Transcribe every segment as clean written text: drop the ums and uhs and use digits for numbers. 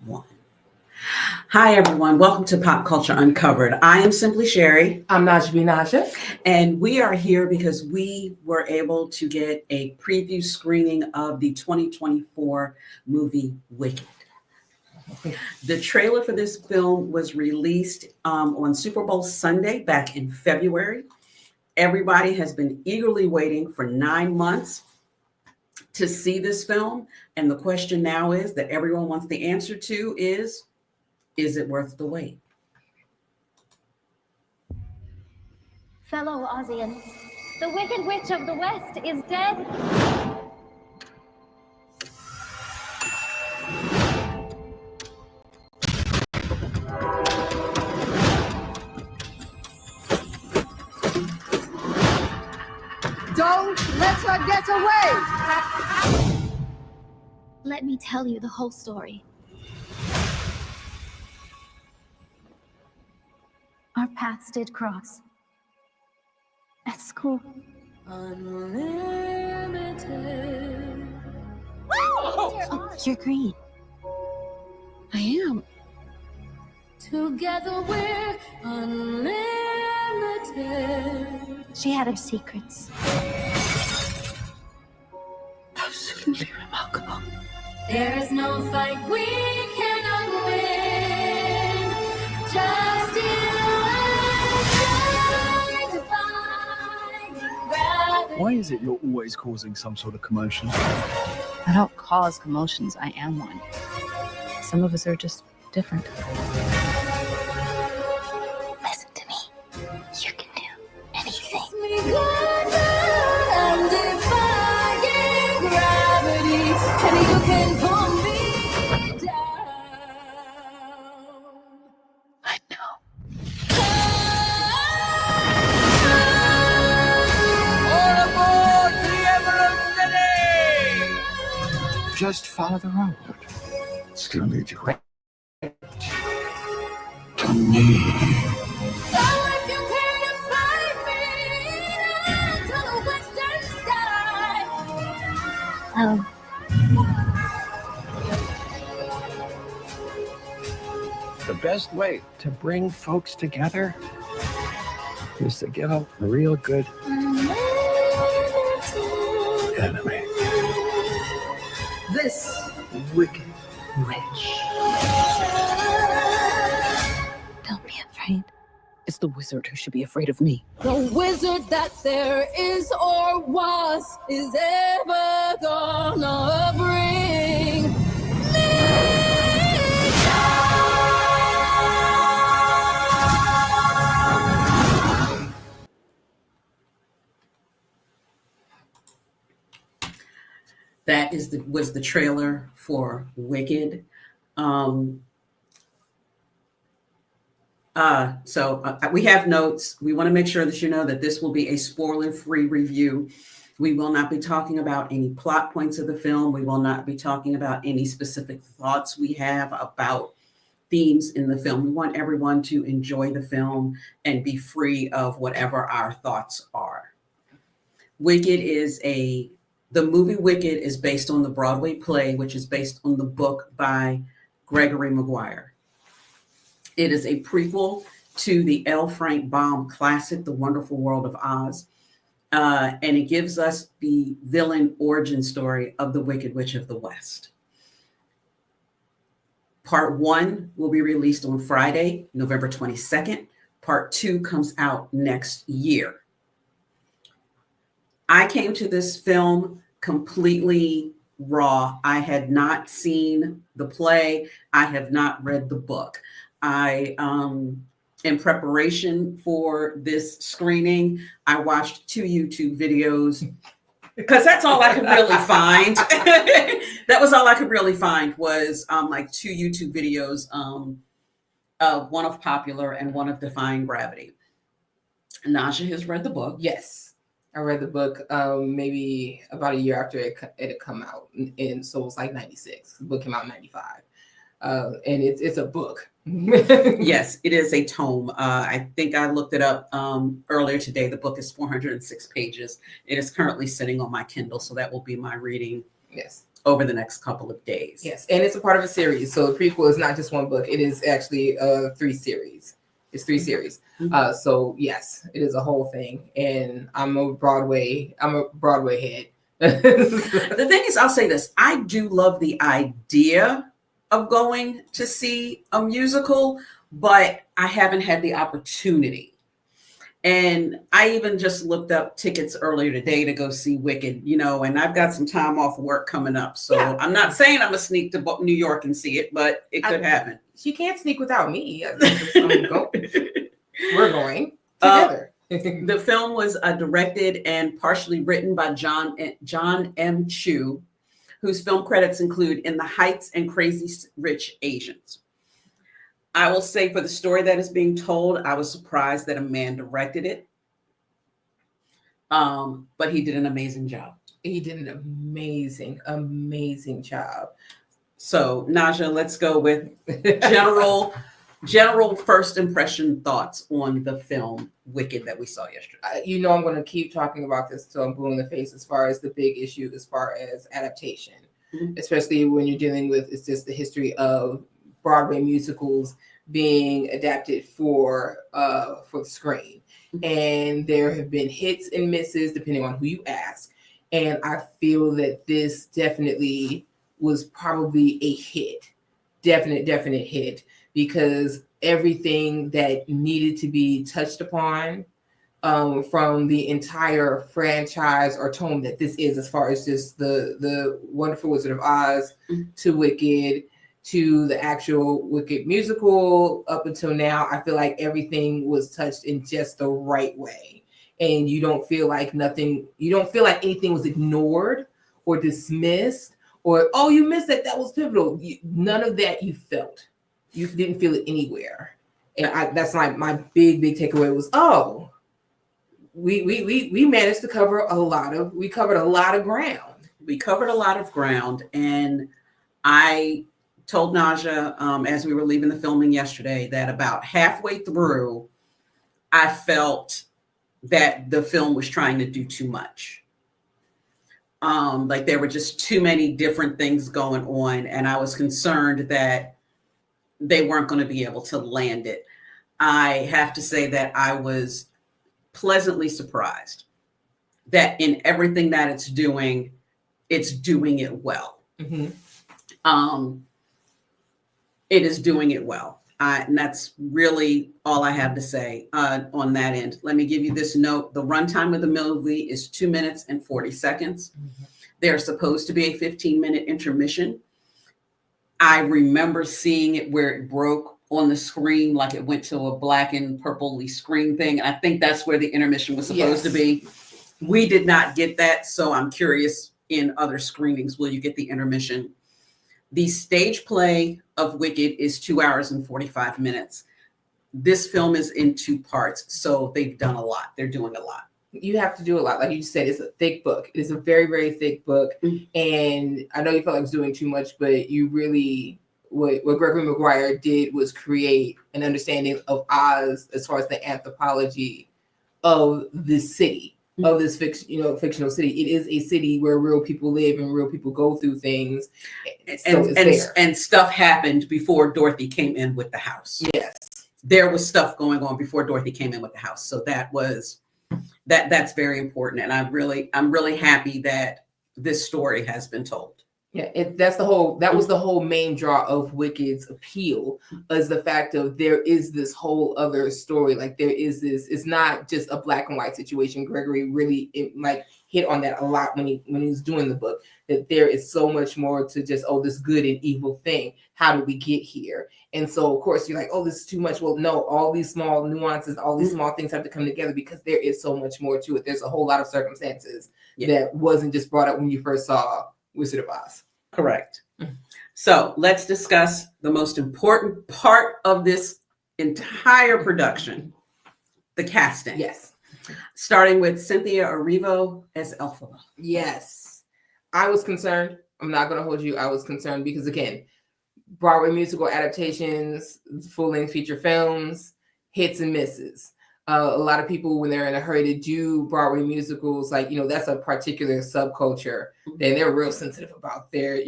One. Hi, everyone. Welcome to Pop Culture Uncovered. I am simply Sherri. I'm Najah. And we are here because we were able to get a preview screening of the 2024 movie Wicked. The trailer for this film was released on Super Bowl Sunday back in February. Everybody has been eagerly waiting for 9 months to see this film. And the question now is that everyone wants the answer to is it worth the wait? Fellow Ozians, the Wicked Witch of the West is dead. Don't let her get away! Let me tell you the whole story. Our paths did cross. At school. Unlimited. Oh, you're green. I am. Together we're unlimited. She had her secrets. Absolutely remarkable. There is no fight we cannot win. Just you and I defying gravity. Why is it you're always causing some sort of commotion? I don't cause commotions, I am one. Some of us are just different. Listen to me. You can do anything. Kiss me goodnight and defying gravity, and you can pull me down. I know. All aboard the Emerald City! Just follow the road. Still need you. To me. So if you can't find me to the western sky, Oh, The best way to bring folks together is to give them a real good enemy. This wicked witch. don't be afraid. It's the wizard who should be afraid of me. the wizard that there is or was is ever gonna bring me That was the trailer for Wicked. We have notes. We want to make sure that you know that this will be a spoiler-free review. We will not be talking about any plot points of the film. We will not be talking about any specific thoughts we have about themes in the film. We want everyone to enjoy the film and be free of whatever our thoughts are. The movie Wicked is based on the Broadway play, which is based on the book by Gregory Maguire. It is a prequel to the L. Frank Baum classic, The Wonderful World of Oz. And it gives us the villain origin story of the Wicked Witch of the West. Part 1 will be released on Friday, November 22nd. Part 2 comes out next year. I came to this film completely raw. I had not seen the play. I have not read the book. In preparation for this screening, I watched 2 YouTube videos because that's all I could really find. That was all I could really find was like 2 YouTube videos, one of Popular and one of Defying Gravity. Najah has read the book. Yes. I read the book maybe about a year after it had come out. And so it was like 96. The book came out in 95. And it's a book. Yes, it is a tome. I think I looked it up earlier today. The book is 406 pages. It is currently sitting on my Kindle, so that will be my reading Yes. over the next couple of days. Yes, and it's a part of a series. So the prequel is not just one book. It is actually 3 series. It's 3 series. So yes, it is a whole thing. And I'm a Broadway head. The thing is, I'll say this. I do love the idea of going to see a musical, but I haven't had the opportunity. And I even just looked up tickets earlier today to go see Wicked, you know, and I've got some time off work coming up. So Yeah. I'm not saying I'm going to sneak to New York and see it, but it could happen. She can't sneak without me. We're going together. The film was directed and partially written by John M. Chu, whose film credits include In the Heights and Crazy Rich Asians. I will say, for the story that is being told, I was surprised that a man directed it. But he did an amazing job. He did an amazing job. So, Najah, let's go with general first impression thoughts on the film Wicked that we saw yesterday. You know, I'm going to keep talking about this till I'm blue in the face as far as the big issue, as far as adaptation, especially when you're dealing with, it's just the history of Broadway musicals being adapted for the screen. And there have been hits and misses depending on who you ask. And I feel that this definitely was probably a hit. Definite hit, because everything that needed to be touched upon from the entire franchise or tone that this is, as far as just the Wonderful Wizard of Oz to Wicked to the actual Wicked musical up until now, I feel like everything was touched in just the right way. And you don't feel like anything was ignored or dismissed or, oh, you missed that was pivotal. None of that you felt. You didn't feel it anywhere. And that's my big takeaway was, oh, we managed to cover we covered a lot of ground. We covered a lot of ground, and I told Najah as we were leaving the filming yesterday that about halfway through, I felt that the film was trying to do too much. Like there were just too many different things going on, and I was concerned that they weren't going to be able to land it. I have to say that I was pleasantly surprised that in everything that it's doing it well. It is doing it well. And that's really all I have to say on that end. Let me give you this note. The runtime of the movie is 2 minutes and 40 seconds. There's supposed to be a 15-minute intermission. I remember seeing it where it broke on the screen, like it went to a black and purpley screen thing. And I think that's where the intermission was supposed to be. We did not get that. So I'm curious, in other screenings, will you get the intermission? The stage play of Wicked is 2 hours and 45 minutes. This film is in 2 parts, so they've done a lot. They're doing a lot. You have to do a lot. Like you said, it's a thick book. It is a very, very thick book. And I know you felt like it was doing too much, but you really, what Gregory Maguire did was create an understanding of Oz as far as the anthropology of this city. Of this fictional city. It is a city where real people live and real people go through things. And stuff happened before Dorothy came in with the house. Yes. There was stuff going on before Dorothy came in with the house. So that's very important. And I'm really happy that this story has been told. Yeah, that was the whole main draw of Wicked's appeal, is the fact of there is this whole other story. Like there is this, it's not just a black and white situation. Gregory really hit on that a lot when he was doing the book, that there is so much more to just, oh, this good and evil thing. How did we get here? And so of course you're like, oh, this is too much. Well, no, all these small nuances, all these small things have to come together because there is so much more to it. There's a whole lot of circumstances that wasn't just brought up when you first saw Wizard of Oz. Correct. So let's discuss the most important part of this entire production, the casting. Yes. Starting with Cynthia Erivo as Elphaba. Yes. I was concerned. I'm not going to hold you. I was concerned because, again, Broadway musical adaptations, full-length feature films, hits and misses. A lot of people, when they're in a hurry to do Broadway musicals, like, that's a particular subculture, and they're real sensitive about their,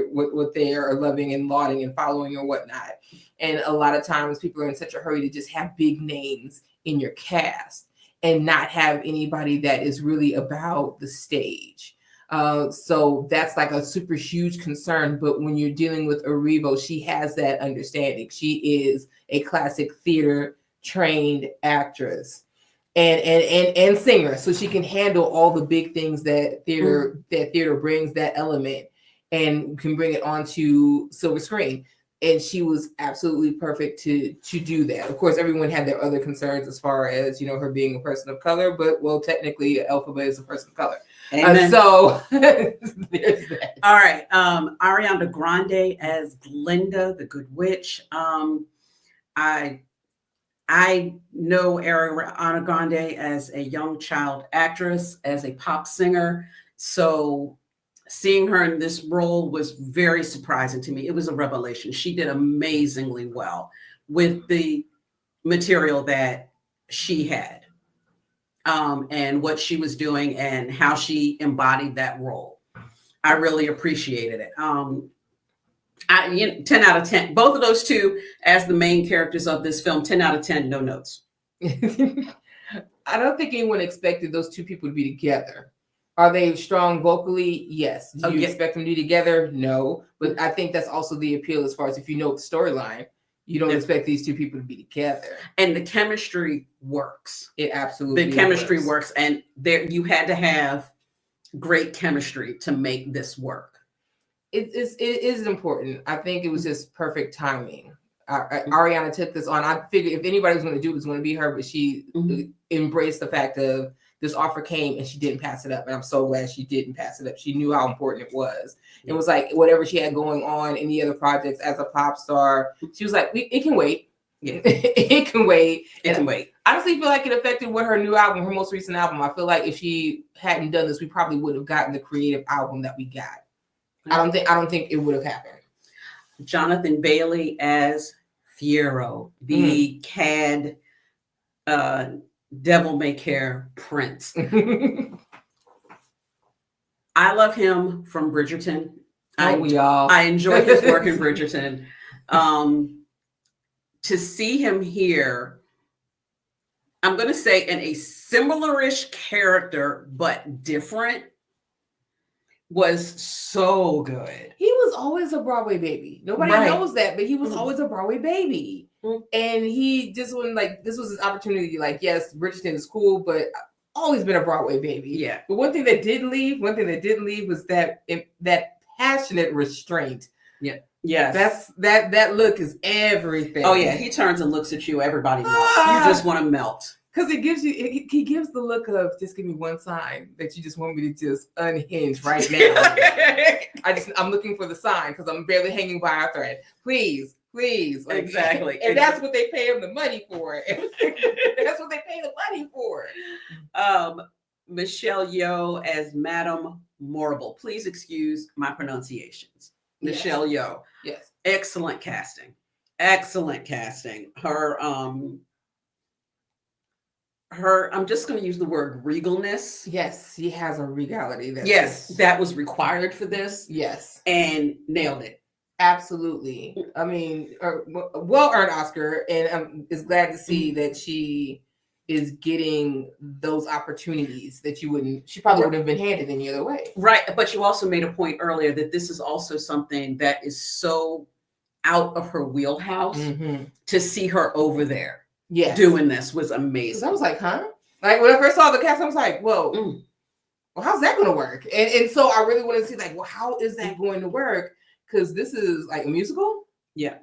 what they are loving and lauding and following or whatnot. And a lot of times people are in such a hurry to just have big names in your cast and not have anybody that is really about the stage. So that's like a super huge concern. But when you're dealing with Erivo, she has that understanding. She is a classic theater trained actress and singer, so she can handle all the big things that theater brings, that element, and can bring it onto silver screen. And she was absolutely perfect to do that. Of course, everyone had their other concerns as far as, her being a person of color, but technically Elphaba is a person of color. So there's that. All right. Ariana Grande as Glinda, the Good Witch. I know Ariana Grande as a young child actress, as a pop singer. So seeing her in this role was very surprising to me. It was a revelation. She did amazingly well with the material that she had, and what she was doing and how she embodied that role. I really appreciated it. 10 out of 10. Both of those two as the main characters of this film, 10 out of 10, no notes. I don't think anyone expected those two people to be together. Are they strong vocally? Yes. Do you expect them to be together? No. But I think that's also the appeal as far as if you know the storyline, you don't expect these two people to be together. And the chemistry works. It absolutely The chemistry works. And there you had to have great chemistry to make this work. It is important. I think it was just perfect timing. Ariana took this on. I figured if anybody was going to do it, it was going to be her, but she embraced the fact of this offer came and she didn't pass it up. And I'm so glad she didn't pass it up. She knew how important it was. It was like whatever she had going on in the other projects as a pop star, she was like, it can wait. Yeah. It can wait. It can wait. I honestly feel like it affected with her new album, her most recent album. I feel like if she hadn't done this, we probably would have gotten the creative album that we got. I don't think it would have happened. Jonathan Bailey as Fiero, the cad devil may care prince. I love him from Bridgerton. I enjoy his work in Bridgerton. To see him here, I'm going to say in a similar-ish character, but different, was so good. He was always a Broadway baby. Nobody knows that, but he was always a Broadway baby. And he just wouldn't this was his opportunity. Like, yes, Bridgerton is cool, but always been a Broadway baby. Yeah. But one thing that didn't leave was that passionate restraint. Yeah. Yes. That look is everything. Oh yeah. He turns and looks at you. Everybody melts. You just want to melt. Because he gives the look of just give me one sign that you just want me to just unhinge right now. I'm looking for the sign because I'm barely hanging by a thread. Please. Exactly. And that's what they pay him the money for. That's what they pay the money for. Michelle Yeoh as Madame Morrible. Please excuse my pronunciations. Yes. Michelle Yeoh. Yes. Excellent casting. Her, I'm just going to use the word regalness. Yes, she has a regality. That was required for this. Yes. And nailed it. Absolutely. I mean, well-earned Oscar, and I'm is glad to see that she is getting those opportunities that she probably wouldn't have been handed any other way. Right. But you also made a point earlier that this is also something that is so out of her wheelhouse. To see her over there. Yes. Doing this was amazing. I was like, huh? Like when I first saw the cast, I was like, whoa, well, how's that going to work? And so I really want to see like, well, how is that going to work? Because this is like a musical. Yeah.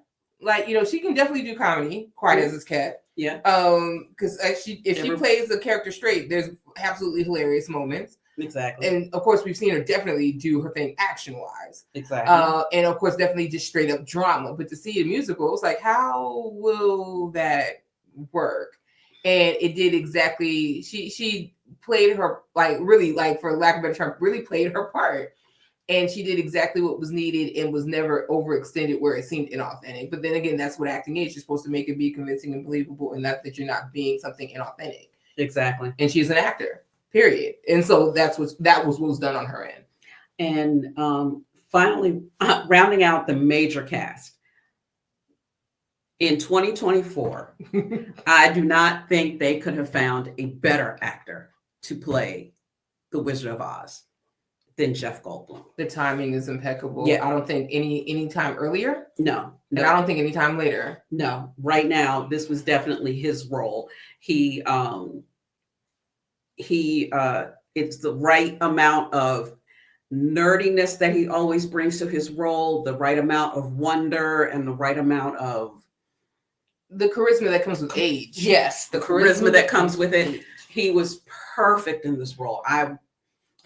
Like, she can definitely do comedy, quiet as his cat. Yeah. Because if she plays the character straight, there's absolutely hilarious moments. Exactly. And of course, we've seen her definitely do her thing action-wise. Exactly. And of course, definitely just straight up drama. But to see a musical, it's like, how will that work? And it did exactly. She played her really, like, for lack of a better term, really played her part. and she did exactly what was needed and was never overextended where it seemed inauthentic. But then again, that's what acting is. You're supposed to make it be convincing and believable, and not that you're not being something inauthentic. Exactly. And she's an actor, period. And so that was what was done on her end. And finally, rounding out the major cast. In 2024, I do not think they could have found a better actor to play the Wizard of Oz than Jeff Goldblum. The timing is impeccable. Yeah. I don't think any time earlier. No. And I don't think any time later. No. Right now, this was definitely his role. It's the right amount of nerdiness that he always brings to his role, the right amount of wonder, and the right amount of the charisma that comes with age. Yes, the charisma that comes with it. He was perfect in this role.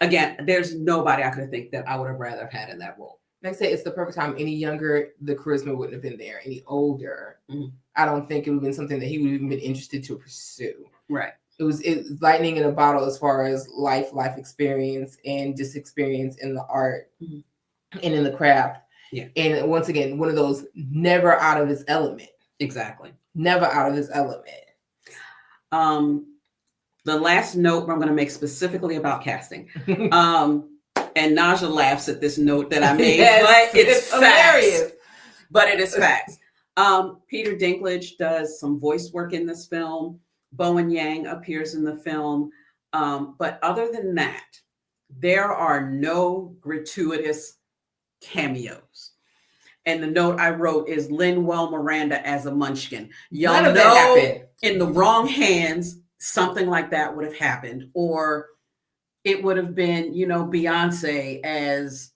Again, there's nobody I could think that I would have rather had in that role. Like I said, it's the perfect time. Any younger, the charisma wouldn't have been there. Any older, I don't think it would have been something that he would have even been interested to pursue. Right. It was lightning in a bottle as far as life experience and just experience in the art and in the craft. Yeah. And once again, one of those never out of his element. Exactly. Never out of his element. The last note I'm going to make specifically about casting. And Najah laughs at this note that I made, Yes, but it's hilarious. facts. But it is facts. Peter Dinklage does some voice work in this film. Bowen Yang appears in the film. But other than that, there are no gratuitous cameos. And the note I wrote is Lin-Manuel Miranda as a munchkin. Y'all know in the wrong hands, something like that would have happened. Or it would have been, Beyonce as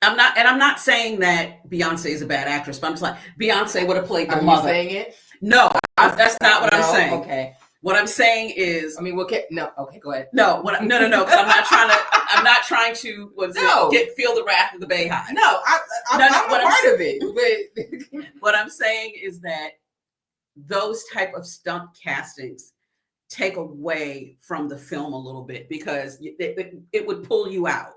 I'm not saying that Beyonce is a bad actress, but I'm just like Beyonce would have played the mother. Are you saying it? No, that's not what I'm saying. Okay. What I'm saying is, okay, go ahead. No, no, because I'm not trying to feel the wrath of the Bayhive. No, I'm a part of it. But what I'm saying is that those type of stunt castings take away from the film a little bit because it would pull you out.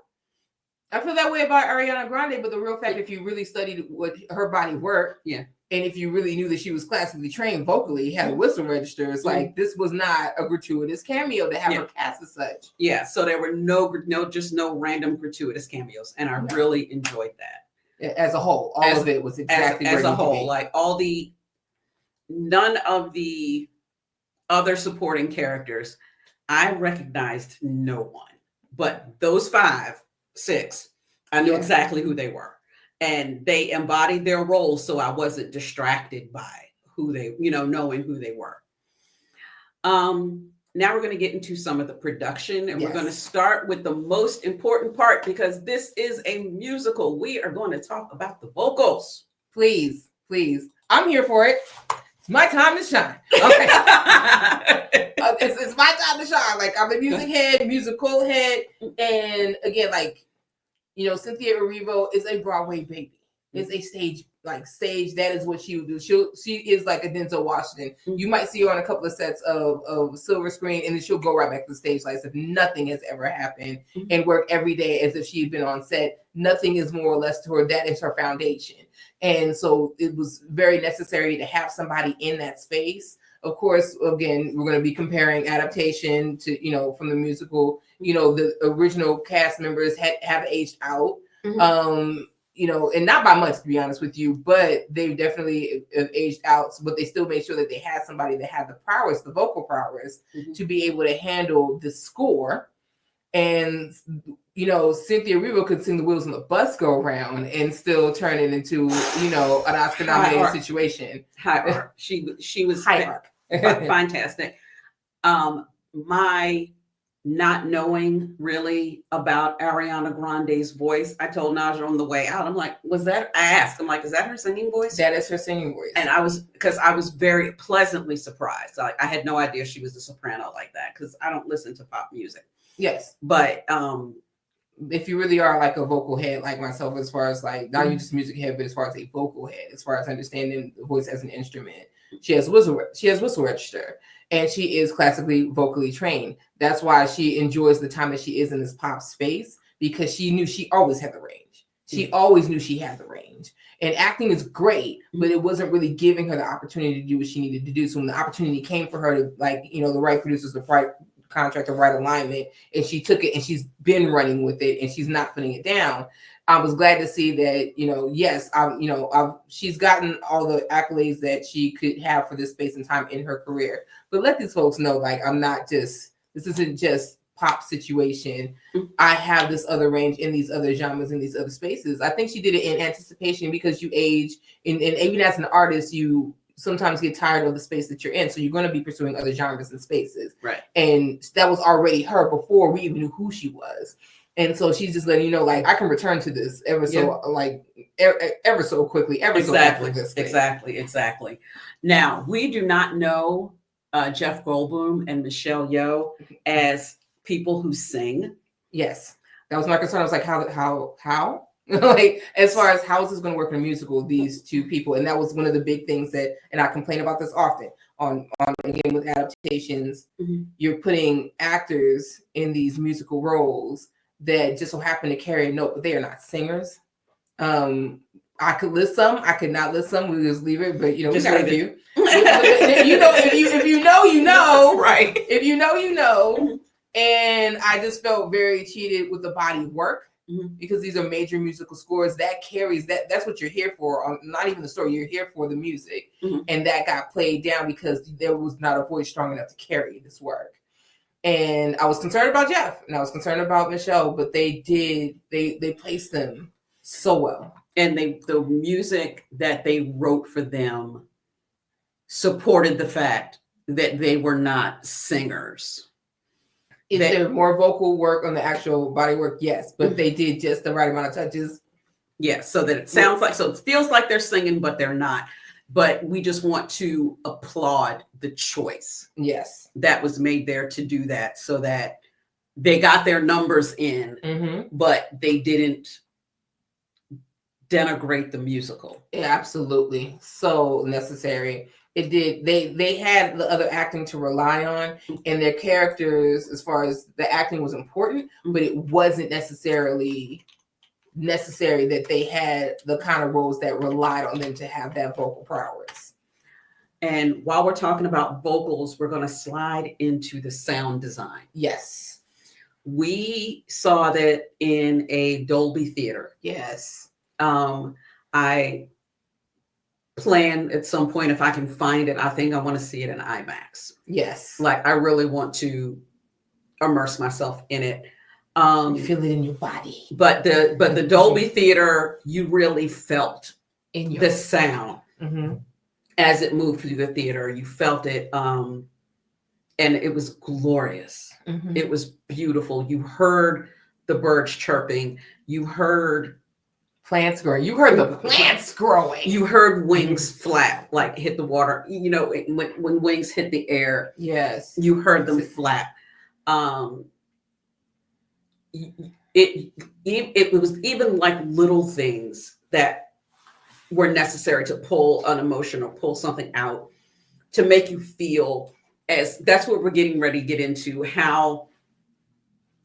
I feel that way about Ariana Grande, but the real fact, if you really studied what her body worked, and if you really knew that she was classically trained vocally, had a whistle register, it's like this was not a gratuitous cameo to have her cast as such. Yeah, so there were no random gratuitous cameos, and I really enjoyed that. As a whole, all of it was exactly as a whole, like none of the other supporting characters, I recognized no one, but those 6, I knew exactly who they were. And they embodied their roles, so I wasn't distracted by who they, knowing who they were. Now we're going to get into some of the production, and we're going to start with the most important part because this is a musical. We are going to talk about the vocals. Please. I'm here for it. It's my time to shine. Okay. It's my time to shine. Like, I'm a musical head. And again, Cynthia Erivo is a Broadway baby. It's a stage. That is what she would do. She is like a Denzel Washington. You might see her on a couple of sets of silver screen, and then she'll go right back to the stage like as if nothing has ever happened, and work every day as if she had been on set. Nothing is more or less to her. That is her foundation. And so it was very necessary to have somebody in that space. Of course, again, we're going to be comparing adaptation to, from the musical. The original cast members have aged out. And not by much, to be honest with you, but they've definitely aged out. But they still made sure that they had somebody that had the prowess, the vocal prowess, to be able to handle the score. And, Cynthia Erivo could sing The Wheels on the Bus Go Round and still turn it into, an Oscar-nominated situation. High art. She was high art. Fantastic. My not knowing really about Ariana Grande's voice, I told Najah on the way out, I'm like, is that her singing voice? That is her singing voice. And I was very pleasantly surprised. I had no idea she was a soprano like that because I don't listen to pop music. Yes. But if you really are like a vocal head like myself, as far as not just music head, but as far as a vocal head, as far as understanding the voice as an instrument, she has whistle register, and she is classically vocally trained. That's why she enjoys the time that she is in this pop space, because she knew she always had the range. She always knew she had the range. And acting is great, but it wasn't really giving her the opportunity to do what she needed to do. So when the opportunity came for her to, like, you know, the right producers, the right contract, the right alignment, and she took it and she's been running with it and she's not putting it down. I was glad to see that, you know, yes, she's gotten all the accolades that she could have for this space and time in her career. But let these folks know, like, this isn't just pop situation. I have this other range in these other genres, in these other spaces. I think she did it in anticipation because you age, and even as an artist, you sometimes get tired of the space that you're in. So you're going to be pursuing other genres and spaces. Right. And that was already her before we even knew who she was. And so she's just letting you know, like, I can return to this ever so quickly, so effortlessly. Exactly. Now, we do not know Jeff Goldblum and Michelle Yeoh as people who sing. Yes, that was my concern. I was like, how? Like, as far as how is this going to work in a musical, these two people, and that was one of the big things that, and I complain about this often on again with adaptations. You're putting actors in these musical roles that just so happen to carry a note, but they are not singers. I could list some, I could not list some. We just leave it, but you know, just we got a few. You know, if you know, you know, right? If you know, you know. And I just felt very cheated with the body of work because these are major musical scores that carries that's what you're here for. Not even the story, you're here for the music, and that got played down because there was not a voice strong enough to carry this work. And I was concerned about Jeff and I was concerned about Michelle, but they placed them so well. And the music that they wrote for them supported the fact that they were not singers. Is there more vocal work on the actual body work? Yes, but they did just the right amount of touches. Yes, so that it sounds like, so it feels like they're singing, but they're not. But we just want to applaud the choice. Yes. That was made there to do that, so that they got their numbers in, but they didn't denigrate the musical. Yeah, absolutely. So necessary. It did. They had the other acting to rely on, and their characters, as far as the acting was important, but it wasn't necessarily necessary that they had the kind of roles that relied on them to have that vocal prowess. And while we're talking about vocals, we're going to slide into the sound design. Yes. We saw that in a Dolby theater. Yes. I plan at some point, if I can find it, I think I want to see it in IMAX. Yes. Like, I really want to immerse myself in it. You feel it in your body. But the Dolby theater, you really felt the sound as it moved through the theater. You felt it, and it was glorious. It was beautiful. You heard the birds chirping. You heard plants growing. You heard the plants growing. You heard wings flap, like hit the water. You know, when wings hit the air. Yes. You heard them flap. It was even like little things that were necessary to pull an emotion or pull something out to make you feel, as that's what we're getting ready to get into, how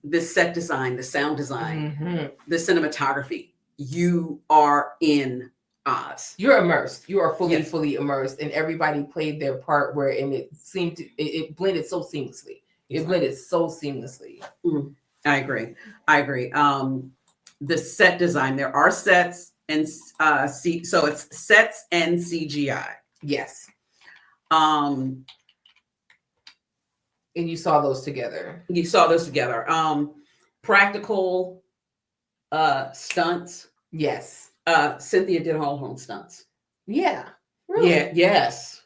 the set design, the sound design, the cinematography, you are in Oz. You're immersed. You are fully immersed, and everybody played their part where, and it seemed to, it blended so seamlessly. It blended so seamlessly. I agree. The set design, there are sets and so it's sets and CGI. Yes. And you saw those together. Practical stunts. Yes. Cynthia did all her own stunts. Yeah. Really? Yeah. Yes.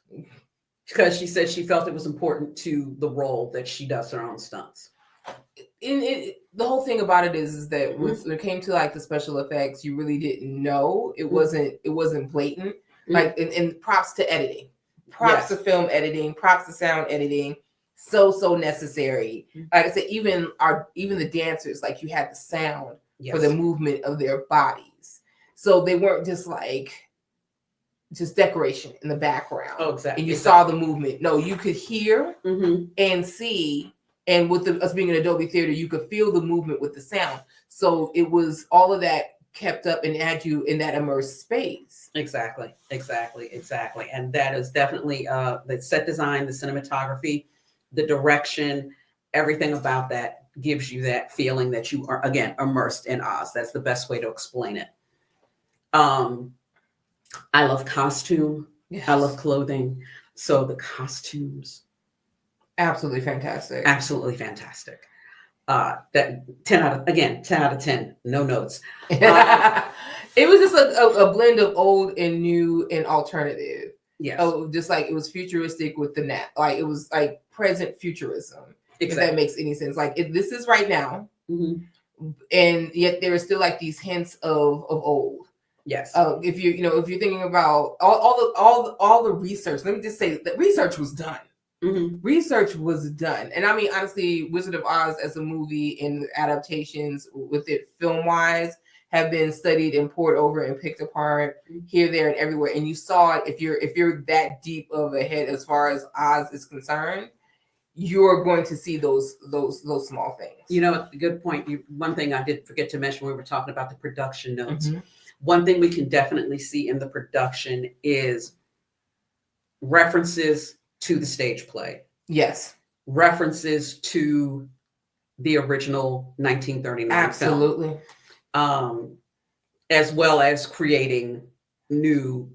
Because she said she felt it was important to the role that she does her own stunts. The whole thing about it is that when it came to like the special effects, you really didn't know. It wasn't blatant. Like, and props to editing, props to film editing, props to sound editing. So necessary. Like I said, even the dancers, like, you had the sound for the movement of their bodies, so they weren't just decoration in the background. Oh, exactly. And you saw the movement. No, you could hear and see And with us being an Adobe theater, you could feel the movement with the sound. So it was all of that kept up and had you in that immersed space. Exactly. And that is definitely the set design, the cinematography, the direction, everything about that gives you that feeling that you are, again, immersed in Oz. That's the best way to explain it. I love costume. Yes. I love clothing. So the costumes. Absolutely fantastic. Absolutely fantastic. That 10 out of 10, no notes. It was just a blend of old and new and alternative. Yes. Oh, just like it was futuristic with the like it was like present futurism. Exactly. If that makes any sense. Like this is right now, and yet there are still like these hints of old. Yes. If you're thinking about all the research, let me just say that research was done. Research was done, and I mean honestly, Wizard of Oz as a movie and adaptations with it film wise have been studied and poured over and picked apart here, there, and everywhere. And you saw it. If you're that deep of a head as far as Oz is concerned, you're going to see those small things. You know, good point. One thing I did forget to mention when we were talking about the production notes. One thing we can definitely see in the production is references to the stage play. Yes. References to the original 1939 Absolutely. film. As well as creating new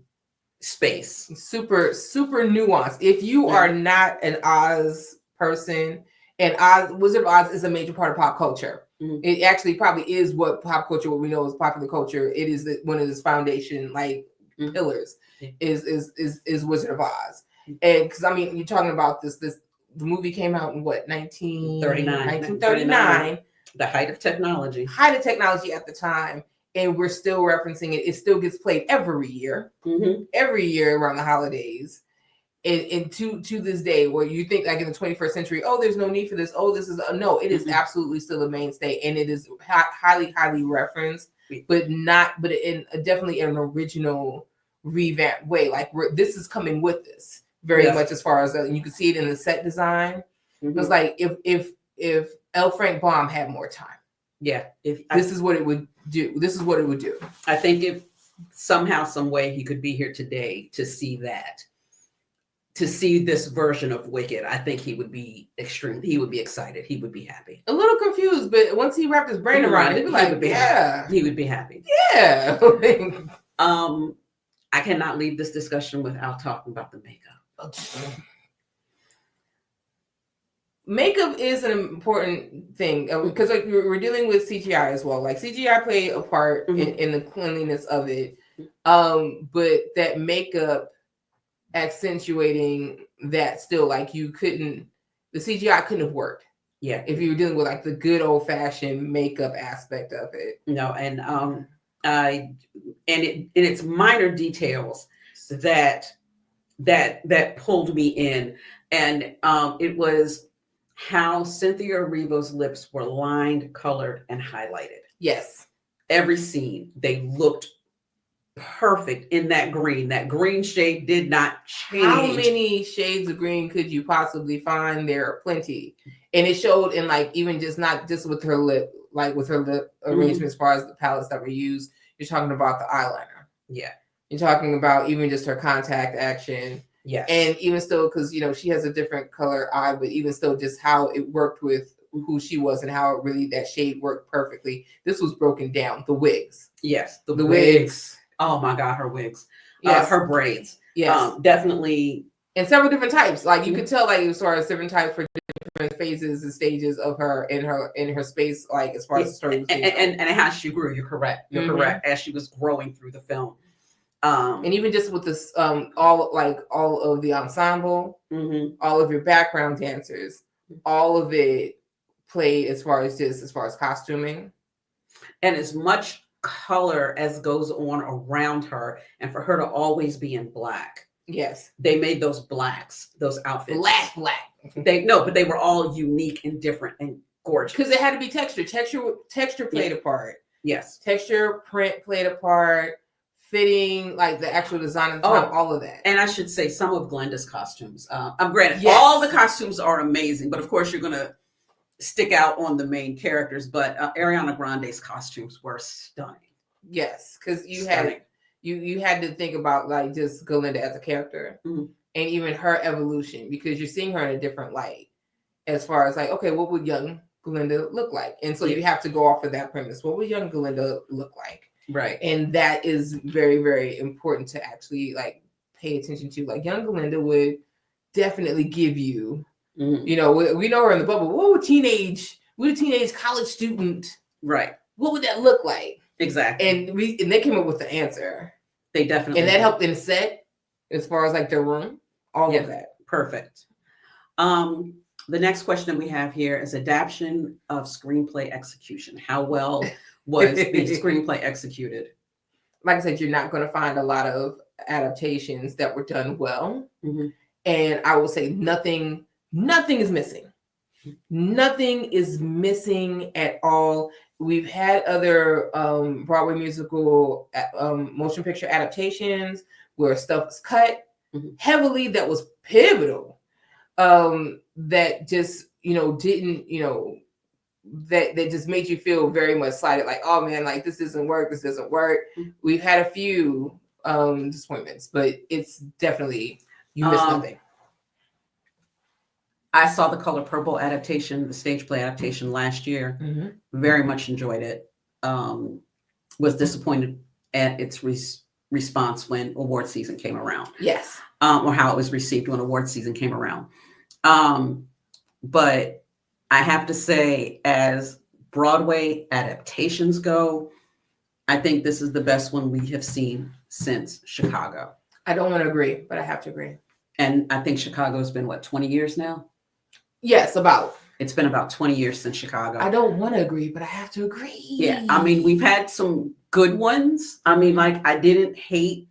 space. Super nuanced. If you are not an Oz person, and Wizard of Oz is a major part of pop culture. It actually probably is what pop culture, what we know as popular culture. It is one of its foundation pillars is Wizard of Oz. And because I mean, you're talking about the movie came out in what 1939. The height of technology. At the time, and we're still referencing it. It still gets played every year around the holidays. And to this day, where you think like in the 21st century, oh, there's no need for this. Oh, this is no. It is absolutely still a mainstay, and it is highly referenced, but definitely in an original revamped way. Like this is coming with this very much as far as and you can see it in the set design. It was like if L. Frank Baum had more time. Yeah, this is what it would do. This is what it would do. I think if somehow, some way, he could be here today to see that. To see this version of Wicked, I think he would be excited. He would be happy. A little confused, but once he wrapped his brain around it, he'd be like, he would be happy. Yeah. I cannot leave this discussion without talking about the makeup. Makeup is an important thing because like we're dealing with CGI as well. Like CGI played a part in the cleanliness of it, but that makeup accentuating that still like the CGI couldn't have worked. Yeah, if you were dealing with like the good old fashioned makeup aspect of it. No, and it's minor details that pulled me in, and it was how Cynthia Erivo's lips were lined, colored, and highlighted. Yes, every scene they looked perfect in that green. That green shade did not change. How many shades of green could you possibly find? There are plenty. And it showed in like even just not just with her lip, like with her lip arrangement as far as the palettes that were used. You're talking about the eyeliner. Yeah. You're talking about even just her contact action. Yes. And even still, because she has a different color eye, but even still just how it worked with who she was and how it really that shade worked perfectly. This was broken down. The wigs. Yes. The wigs. Oh my God, her wigs. Yes. Her braids. Yes. Definitely. And several different types. Like you could tell like as far as different types for different phases and stages of her in her space, like as far as the story was and how she grew. You're correct. You're correct. As she was growing through the film. And even just with this all of the ensemble, all of your background dancers, all of it played as far as costuming. And as much color as goes on around her, and for her to always be in black. Yes. They made those blacks, those outfits. Black. But they were all unique and different and gorgeous. Because it had to be texture. Texture played a part. Yes. Texture, print played a part. Fitting, like the actual design of the time, all of that. And I should say some of Glenda's costumes. I'm granted, all the costumes are amazing, but of course you're gonna stick out on the main characters, but Ariana Grande's costumes were stunning. Yes, because you Stunning. had you had to think about like just Glinda as a character Mhm. and even her evolution, because you're seeing her in a different light as far as like, okay, what would young Glinda look like? And so you have to go off of that premise. What would young Glinda look like? Right. And that is very, very important to actually like pay attention to. Like young Glinda would definitely give you, you know, we know her in the bubble. What would a teenage college student, Right. what would that look like? Exactly. And they came up with the answer. They definitely And that did. helped in the set as far as like their room, all of that. Perfect. The next question we have here is adaptation of screenplay execution. How well was the screenplay executed? Like I said, you're not going to find a lot of adaptations that were done well. And I will say nothing is missing. Nothing is missing at all. We've had other Broadway musical motion picture adaptations where stuff was cut heavily that was pivotal, that just, you know, didn't, you know, that just made you feel very much slighted, like, oh man, like this doesn't work. We've had a few disappointments, but it's definitely, you missed nothing. I saw the Color Purple adaptation, the stage play adaptation last year. Very much enjoyed it. Was disappointed at its response when award season came around. Yes. Or how it was received when award season came around. But I have to say, as Broadway adaptations go, I think this is the best one we have seen since Chicago. I don't want to agree, but I have to agree. And I think Chicago's been, what, 20 years now? Yes, about. It's been about 20 years since Chicago. I don't want to agree, but I have to agree. Yeah, I mean, we've had some good ones. I mean, like, I didn't hate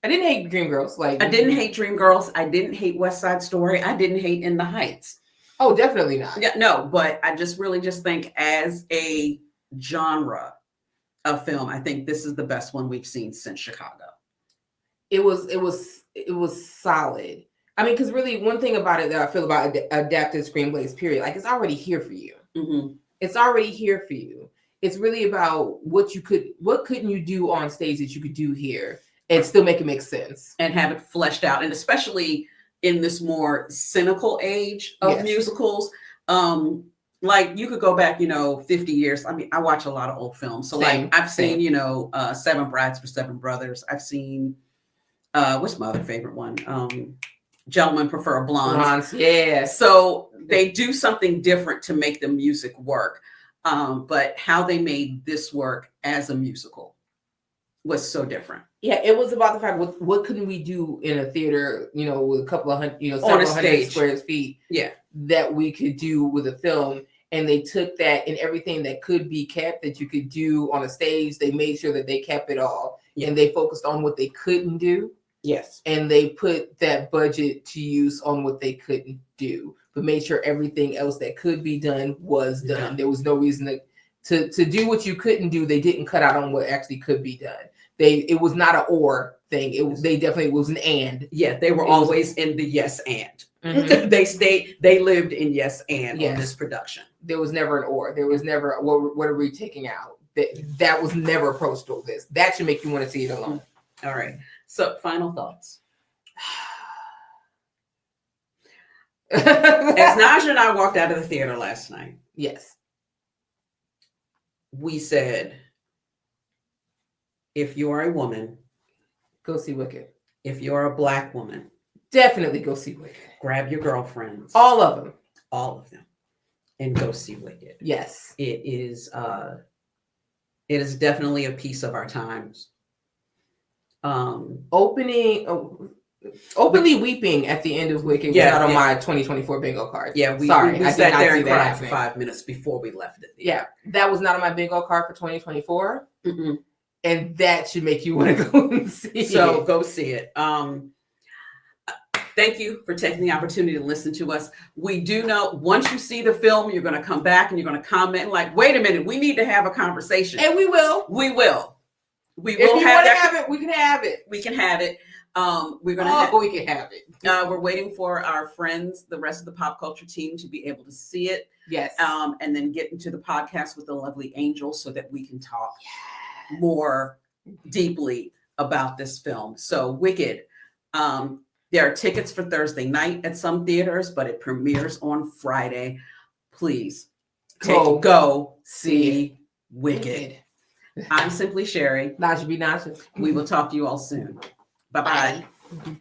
Dreamgirls. Like, I didn't hate Dreamgirls. I didn't hate West Side Story. I didn't hate In the Heights. Oh, definitely not. Yeah, no, but I just really just think as a genre of film, I think this is the best one we've seen since Chicago. It was solid. I mean, because really, one thing about it that I feel about adapted screenplays, period, like it's already here for you. It's already here for you. It's really about what couldn't you do on stage that you could do here and still make it make sense and have it fleshed out, and especially in this more cynical age of musicals. Like you could go back, 50 years. I mean, I watch a lot of old films. So like I've seen, Seven Brides for Seven Brothers. I've seen, what's my other favorite one? Gentlemen Prefer Blondes. Yeah. So they do something different to make the music work. But how they made this work as a musical was so different. Yeah, it was about the fact what couldn't we do in a theater, with a couple of hundred, several hundred square feet. Yeah. That we could do with a film. And they took that and everything that could be kept that you could do on a stage, they made sure that they kept it all. Yeah. And they focused on what they couldn't do. Yes. And they put that budget to use on what they couldn't do, but made sure everything else that could be done was done. Yeah. There was no reason to do what you couldn't do. They didn't cut out on what actually could be done. It was not an or thing. It was an and. Yeah, they were always in the yes and. Mm-hmm. They lived in yes and on this production. There was never an or. There was never what are we taking out? That was never approached to this. That should make you want to see it alone. All right. So final thoughts. As Najah and I walked out of the theater last night. Yes. We said, if you are a woman, go see Wicked. If you're a Black woman, definitely go see Wicked. Grab your girlfriends. All of them. And go see Wicked. Yes. It is definitely a piece of our times. Openly weeping at the end of Wicked was not on my 2024 bingo card. Yeah, we sat there and cried for 5 minutes before we left it. Yeah, that was not on my bingo card for 2024. Mm-mm. And that should make you want to go and see it. So go see it. Thank you for taking the opportunity to listen to us. We do know once you see the film, you're going to come back and you're going to comment like, wait a minute, we need to have a conversation. And we will. We will. We if will you have that. Have it, we can have it. We can have it. We're gonna. We can have it. We're waiting for our friends, the rest of the pop culture team, to be able to see it. Yes. And then get into the podcast with the lovely Angel so that we can talk more deeply about this film. So Wicked. There are tickets for Thursday night at some theaters, but it premieres on Friday. Please go see Wicked. I'm Simply Sherri. Najah be Najah. We will talk to you all soon. Bye-bye. Bye.